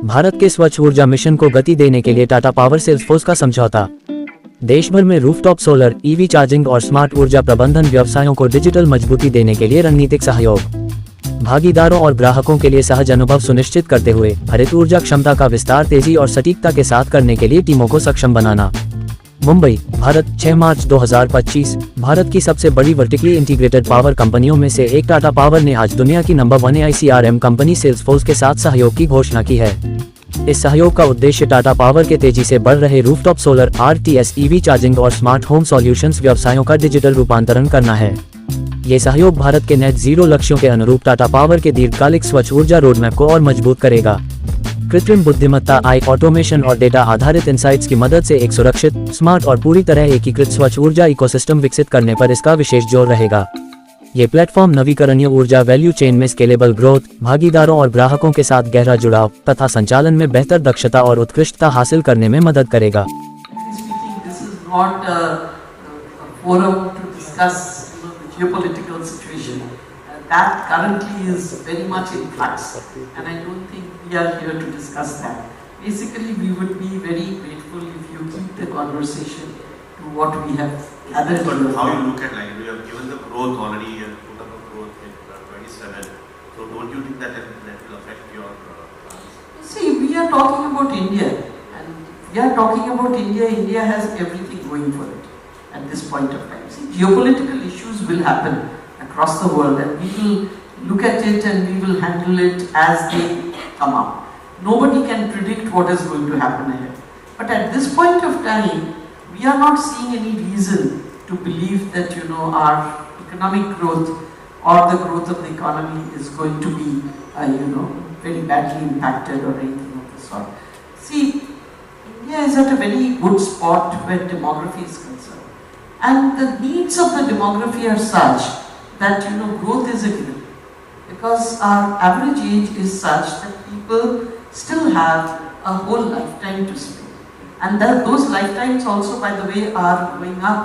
भारत के स्वच्छ ऊर्जा मिशन को गति देने के लिए टाटा पावर सेल्सफोर्स का समझौता। देश भर में रूफटॉप सोलर, ईवी चार्जिंग और स्मार्ट ऊर्जा प्रबंधन व्यवसायों को डिजिटल मजबूती देने के लिए रणनीतिक सहयोग। भागीदारों और ग्राहकों के लिए सहज अनुभव सुनिश्चित करते हुए हरित ऊर्जा क्षमता का विस्तार तेजी और सटीकता के साथ करने के लिए टीमों को सक्षम बनाना। मुंबई, भारत, 6 मार्च 2025। भारत की सबसे बड़ी वर्टिकली इंटीग्रेटेड पावर कंपनियों में से एक टाटा पावर ने आज दुनिया की नंबर 1 AICRM कंपनी सेल्सफोर्स के साथ सहयोग की घोषणा की है। इस सहयोग का उद्देश्य टाटा पावर के तेजी से बढ़ रहे rooftop solar, RTS, EV charging और स्मार्ट होम सॉल्यूशंस व्यवसायों का डिजिटल रूपांतरण करना है। ये सहयोग भारत के नेट जीरो लक्ष्यों के अनुरूप टाटा पावर के दीर्घकालिक स्वच्छ ऊर्जा रोडमैप को और मजबूत करेगा। कृत्रिम बुद्धिमत्ता, AI, ऑटोमेशन और डेटा आधारित इनसाइट्स की मदद से एक सुरक्षित, स्मार्ट और पूरी तरह एकीकृत स्वच्छ ऊर्जा इकोसिस्टम विकसित करने पर इसका विशेष जोर रहेगा। ये प्लेटफॉर्म नवीकरणीय ऊर्जा वैल्यू चेन में स्केलेबल ग्रोथ, भागीदारों और ग्राहकों के साथ गहरा जुड़ाव तथा संचालन में बेहतर दक्षता और उत्कृष्टता हासिल करने में मदद करेगा। That currently is very much in flux, and I don't think we are here to discuss that. Basically, we would be very grateful if you keep the conversation to what we have gathered. But how you look at, like, we have given the growth already, you have put up a growth in 27. So don't you think that will affect your plans? See, we are talking about India, and we are talking about India. India has everything going for it at this point of time. See, geopolitical issues will happen across the world, and we will look at it and we will handle it as they come up. Nobody can predict what is going to happen ahead. But at this point of time, we are not seeing any reason to believe that our economic growth or the growth of the economy is going to be very badly impacted or anything of the sort. See, India is at a very good spot where demography is concerned, and the needs of the demography are such that growth is a given, because our average age is such that people still have a whole lifetime to spend, and that those lifetimes also, by the way, are going up.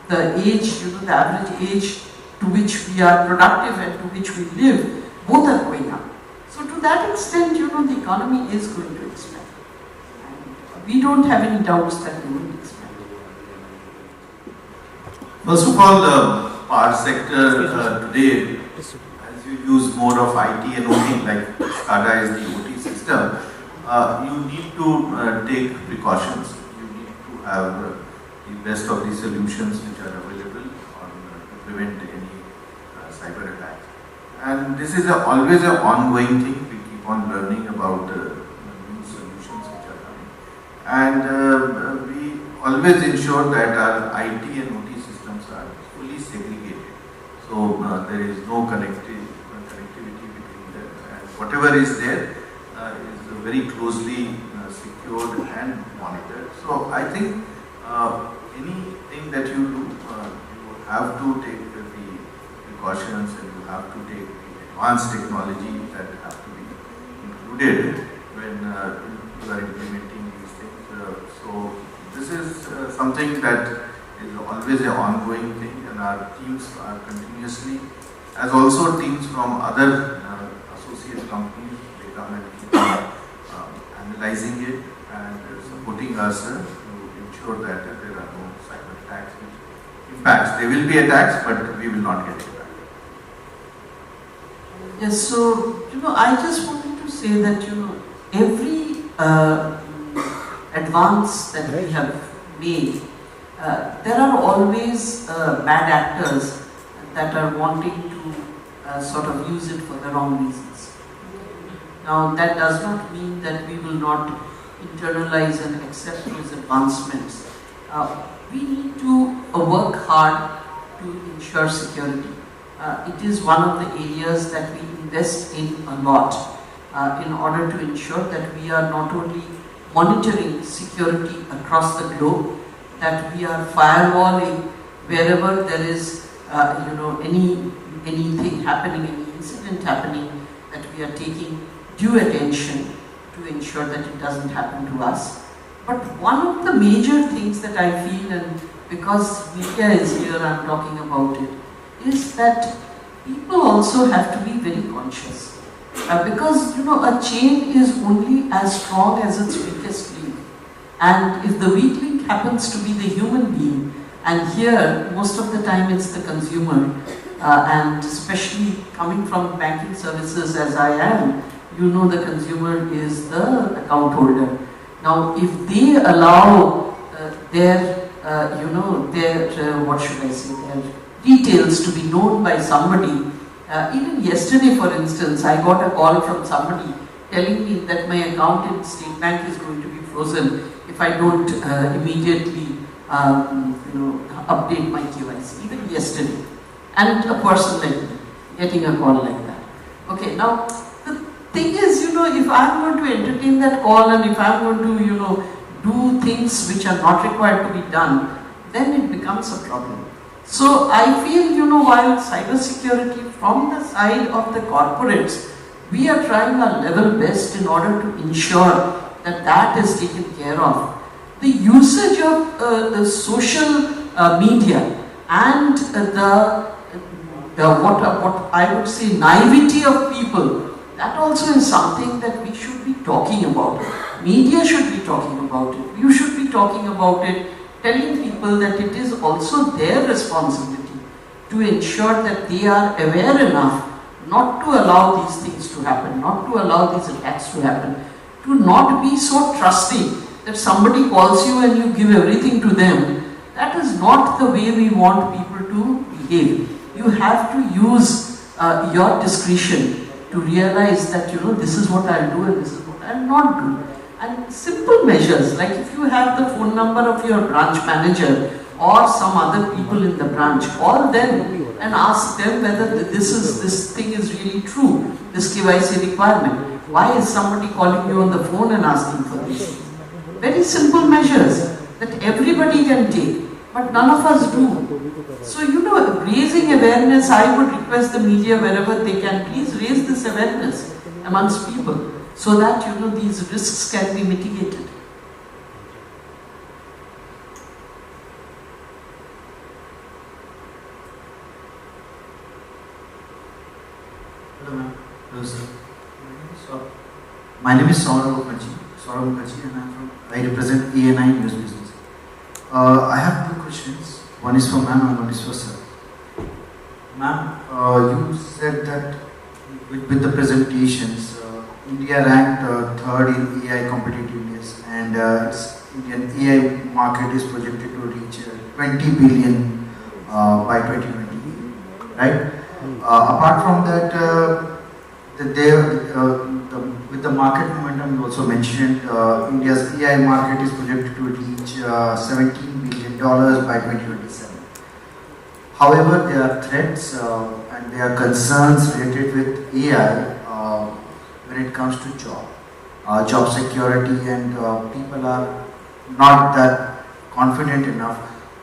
The age, the average age to which we are productive and to which we live, both are going up. So to that extent, the economy is going to expand, and we don't have any doubts that we will expand. First of all, power sector today, as you use more of IT and OT, like SCADA is the OT system, you need to take precautions. You need to have the best of the solutions which are available to prevent any cyber attacks. And this is always an ongoing thing. We keep on learning about new solutions which are coming. And we always ensure that our IT and OT systems are fully segregated. So there is no connectivity between them, and whatever is there is very closely secured and monitored. So I think anything that you do, you have to take the precautions, and you have to take the advanced technology that have to be included when you are implementing these things. So this is something that is always an ongoing thing, and our teams are continuously, as also teams from other associate companies, they come and keep analyzing it and supporting us to ensure that there are no cyber attacks which impacts. There will be attacks, but we will not get impacted. Yes, so I just wanted to say that every advance that we have made, there are always bad actors that are wanting to sort of use it for the wrong reasons. Now, that does not mean that we will not internalize and accept those advancements. We need to work hard to ensure security. It is one of the areas that we invest in a lot in order to ensure that we are not only monitoring security across the globe, that we are firewalling wherever there is anything happening, any incident happening, that we are taking due attention to ensure that it doesn't happen to us. But one of the major things that I feel, and because media is here, I'm talking about it, is that people also have to be very conscious. because you know a chain is only as strong as its weakest link, and if the weak link happens to be the human being, and here most of the time it's the consumer, and especially coming from banking services as I am, you know the consumer is the account holder. Now if they allow their what should I say, their details to be known by somebody. Even yesterday, for instance, I got a call from somebody telling me that my account in State Bank is going to be frozen if I don't immediately, update my KYC. Even yesterday, and a person like me getting a call like that. Okay, now the thing is, if I'm going to entertain that call and if I'm going to, do things which are not required to be done, then it becomes a problem. So I feel, while cybersecurity from the side of the corporates, we are trying our level best in order to ensure that that is taken care of. The usage of the social media and what I would say naivety of people, that also is something that we should be talking about. Media should be talking about it. You should be talking about it, telling people that it is also their responsibility to ensure that they are aware enough not to allow these things to happen, not to allow these attacks to happen, to not be so trusting that somebody calls you and you give everything to them. That is not the way we want people to behave. You have to use your discretion to realize that this is what I'll do and this is what I'll not do. And simple measures, like if you have the phone number of your branch manager or some other people in the branch, call them and ask them whether this thing is really true, this KYC requirement. Why is somebody calling you on the phone and asking for this? Very simple measures that everybody can take, but none of us do. So, raising awareness, I would request the media wherever they can, please raise this awareness amongst people, so that these risks can be mitigated. Hello ma'am. Hello sir. My name is Saurabh Mukherjee, and I represent ANI News Business. I have two questions. One is for ma'am and one is for sir. Ma'am, you said that with the presentations, India ranked third in AI competitiveness, and its Indian AI market is projected to reach 20 billion by 2020. Right? Apart from that, with the market momentum, you also mentioned India's AI market is projected to reach $17 billion by 2027. However, there are threats and there are concerns related with AI when it comes to job security, and people are not that confident enough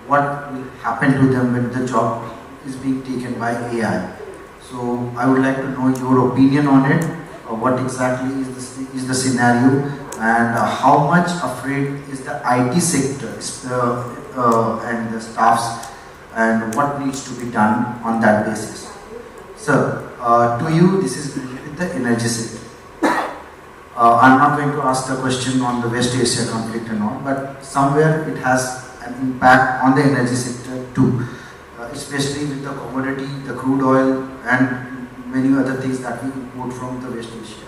what will happen to them when the job is being taken by AI. So I would like to know your opinion on it. What exactly is the scenario, and how much afraid is the IT sector and the staffs, and what needs to be done on that basis? Sir, to you, this is related with the energy sector. I'm not going to ask the question on the West Asia conflict and all, but somewhere it has an impact on the energy sector too, especially with the commodity, the crude oil, and many other things that we import from the West Asia.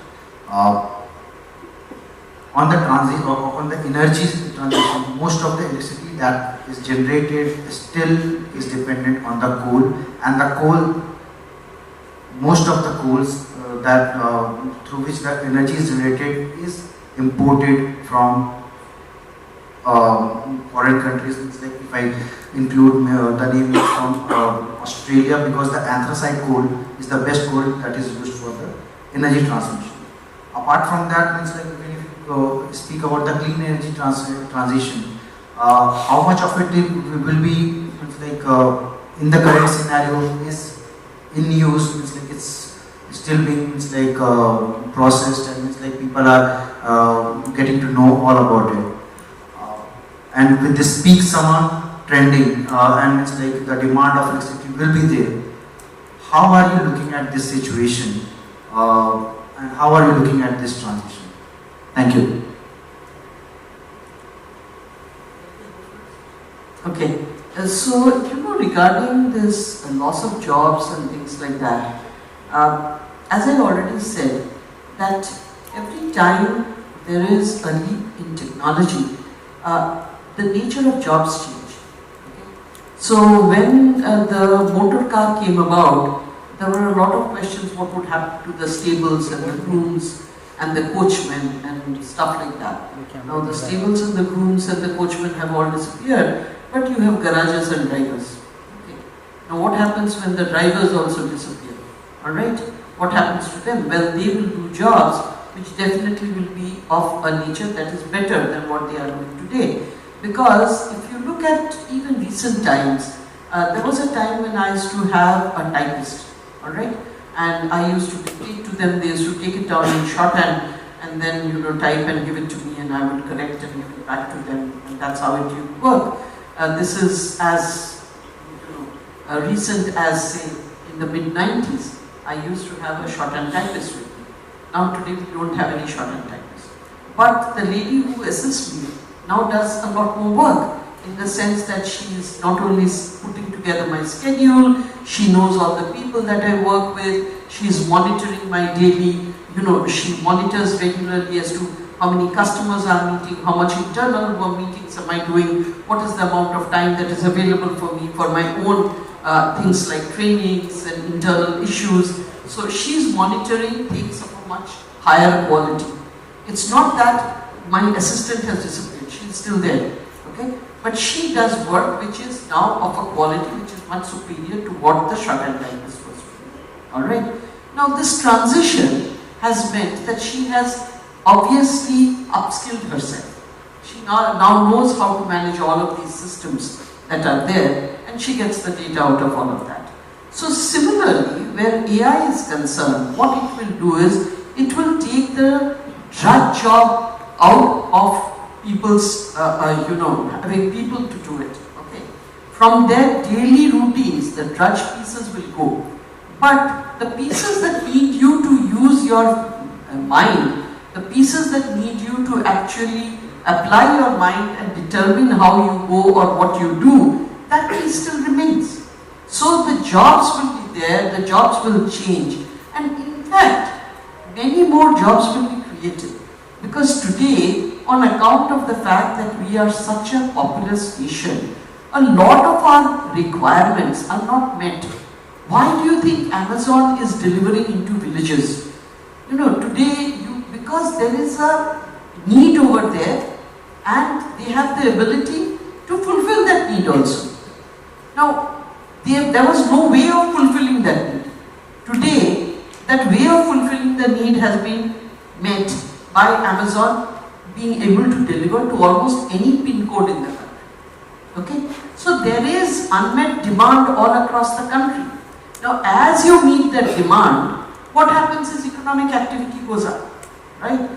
On the energy transition, most of the electricity that is generated still is dependent on the coal, and the coal, most of the coals through which the energy is generated is imported from foreign countries. It's like if I include the name from Australia, because the anthracite coal is the best coal that is used for the energy transmission. Apart from that, means like when you speak about the clean energy transition, how much of it will be in the current scenario is in use, means like it's still being processed, and it's like people are getting to know all about it. And with this peak summer trending, and it's like the demand of electricity will be there. How are you looking at this situation? and how are you looking at this transition? Thank you. Okay, so regarding this loss of jobs and things like that, as I already said, that every time there is a leap in technology, the nature of jobs change. So when the motor car came about, there were a lot of questions what would happen to the stables and the grooms and the coachmen and stuff like that. Now the stables and the grooms and the coachmen have all disappeared, but you have garages and drivers. Okay. Now what happens when the drivers also disappear? Alright, what happens to them? Well, they will do jobs which definitely will be of a nature that is better than what they are doing today. Because if you look at even recent times, there was a time when I used to have a typist, alright, and I used to dictate to them, they used to take it down in shorthand and then type and give it to me and I would correct and give it back to them, and that's how it used to work. This is as recent as say in the mid-90s, I used to have a shorthand typist with me. Now today we don't have any shorthand typist. But the lady who assists me now does a lot more work, in the sense that she is not only putting together my schedule, she knows all the people that I work with, she is monitoring my daily, she monitors regularly as to how many customers are meeting, how much internal meetings am I doing, what is the amount of time that is available for me for my own things like trainings and internal issues. So she's monitoring things of a much higher quality. It's not that my assistant has disappeared, she's still there, okay? But she does work which is now of a quality which is much superior to what the shorthand typist was doing. Alright? Now this transition has meant that she has obviously upskilled herself. She now knows how to manage all of these systems that are there, and she gets the data out of all of that. So similarly, where AI is concerned, what it will do is, it will take the drudge job out of people's, having people to do it, okay. From their daily routines, the drudge pieces will go. But the pieces that need you to use your mind, the pieces that need you to actually apply your mind and determine how you go or what you do, that piece still remains. So the jobs will be there, the jobs will change, and in fact, many more jobs will be created. Because today, on account of the fact that we are such a populous nation, a lot of our requirements are not met. Why do you think Amazon is delivering into villages? Today, because there is a need over there and they have the ability to fulfill that need also. Now, there was no way of fulfilling that need. Today, that way of fulfilling the need has been met by Amazon being able to deliver to almost any pin code in the country. Okay? So there is unmet demand all across the country. Now, as you meet that demand, what happens is economic activity goes up. Right?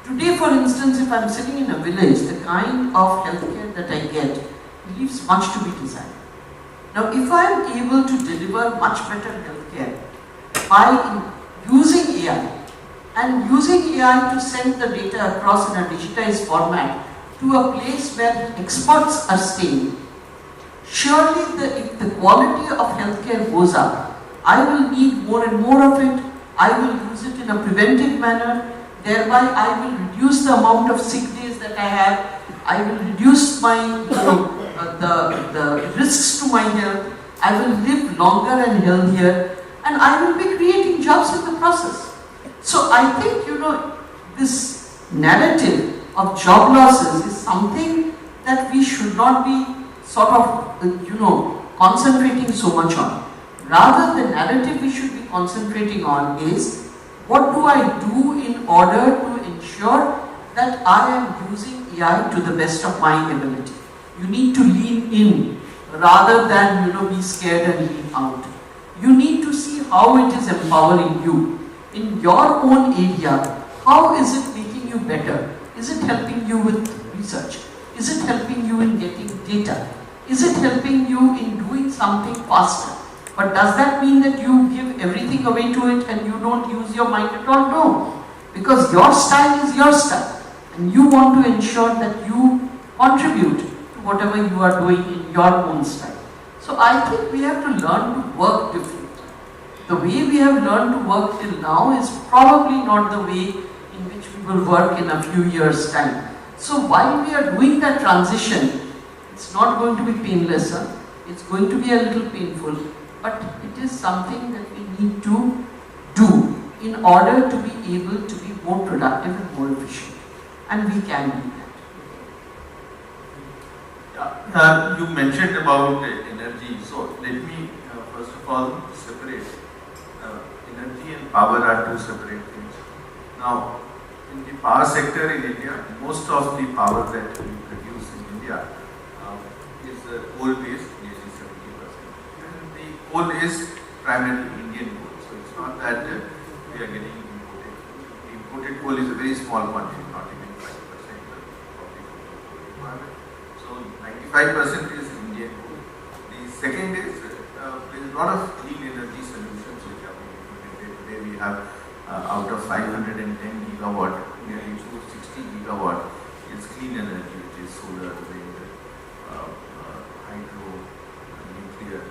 Today, for instance, if I'm sitting in a village, the kind of healthcare that I get leaves much to be desired. Now, if I'm able to deliver much better healthcare by using AI and using AI to send the data across in a digitized format to a place where experts are staying, surely if the quality of healthcare goes up, I will need more and more of it, I will use it in a preventive manner, thereby I will reduce the amount of sick days that I have, I will reduce my, the risks to my health, I will live longer and healthier, and I will be creating jobs in the process. So I think, this narrative of job losses is something that we should not be sort of, concentrating so much on. Rather, the narrative we should be concentrating on is, what do I do in order to ensure that I am using AI to the best of my ability? You need to lean in rather than, be scared and lean out. You need to see how it is empowering you. In your own area, how is it making you better? Is it helping you with research? Is it helping you in getting data? Is it helping you in doing something faster? But does that mean that you give everything away to it and you don't use your mind at all? No. Because your style is your style. And you want to ensure that you contribute to whatever you are doing in your own style. So I think we have to learn to work differently. The way we have learned to work till now is probably not the way in which we will work in a few years' time. So while we are doing that transition, it's not going to be painless, it's going to be a little painful, but it is something that we need to do in order to be able to be more productive and more efficient. And we can do that. You mentioned about energy, so let me first of all separate. Energy and power are two separate things. Now, in the power sector in India, most of the power that we produce in India is coal-based, nearly 70%. And the coal is primarily Indian coal, so it's not that we are getting imported. The imported coal is a very small quantity, not even 5% of the total requirement. So 95% is Indian coal. The second is there is a lot of clean energy solutions which are being implemented. Today we have out of 510 gigawatt, nearly 260 gigawatt is clean energy, which is solar, wind, hydro, nuclear,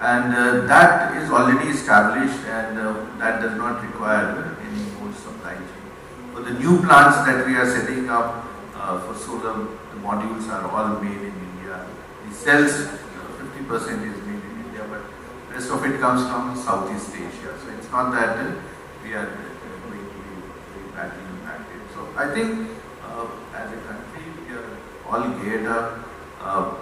and that is already established, and that does not require any more supply chain. For the new plants that we are setting up for solar, the modules are all made in India. The cells, 50% is made in India, but rest of it comes from Southeast Asia. So it's not that we are going to be very badly impacted. So I think as a country we are all geared up.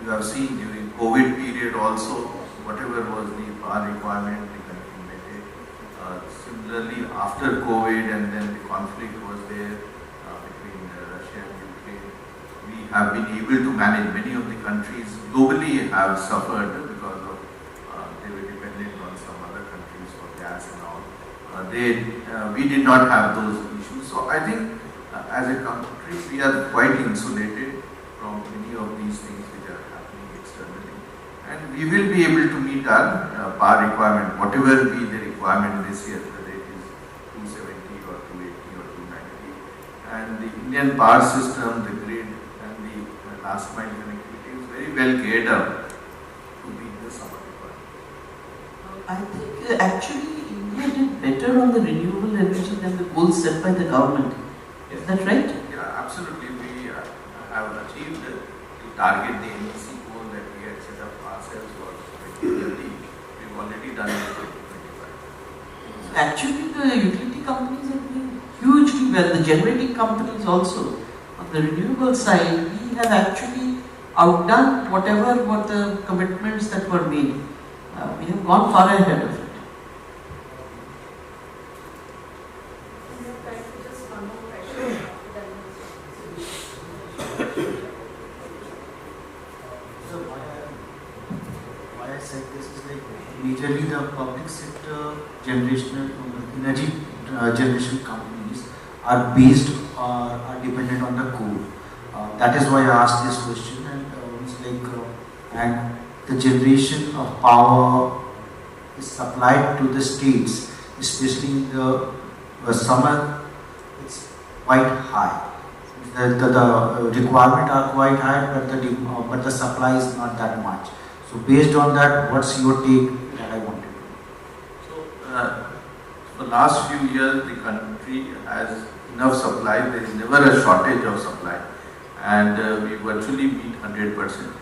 You have seen during COVID period also, whatever was the power requirement, the country met it. Similarly, after COVID and then the conflict was there between Russia and Ukraine, we have been able to manage. Many of the countries globally have suffered because of they were dependent on some other countries for gas and all. We did not have those issues. So I think as a country we are quite insulated from many of these things which are happening externally, and we will be able to meet our power requirement, whatever be the requirement this year, whether it is 270 or 280 or 290. And the Indian power system, the grid and the last mile connectivity is very well geared up to meet the summer requirement. I think actually India did better on the renewable energy than the goals set by the government. Is that right? Yeah, absolutely. We have achieved the target, the NEC goal that we had set up ourselves for 2030. We've already done it for 2025. Actually, the utility companies are doing hugely well. The generating companies also. On the renewable side, we have actually outdone whatever were the commitments that were made. We have gone far ahead of it. Why I said this is like majorly the public sector generational energy generation companies are based or are dependent on the coal. That is why I asked this question, and it's like and the generation of power is supplied to the states, especially in the summer. It's quite high. The requirement are quite high, but the supply is not that much. So based on that, what's your take that I wanted to know? So, for the last few years, the country has enough supply. There is never a shortage of supply, and we virtually meet 100%.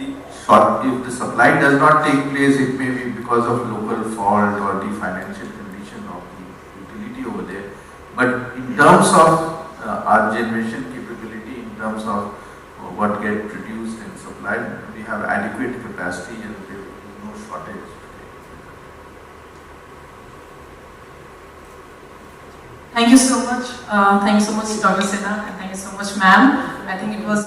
If the supply does not take place, it may be because of local fault or the financial condition of the utility over there. But in terms of our generation capability, in terms of what gets produced and supplied, we have adequate capacity and there is no shortage. Thank you so much. Thank you so much, Dr. Sinha, and thank you so much, ma'am. I think it was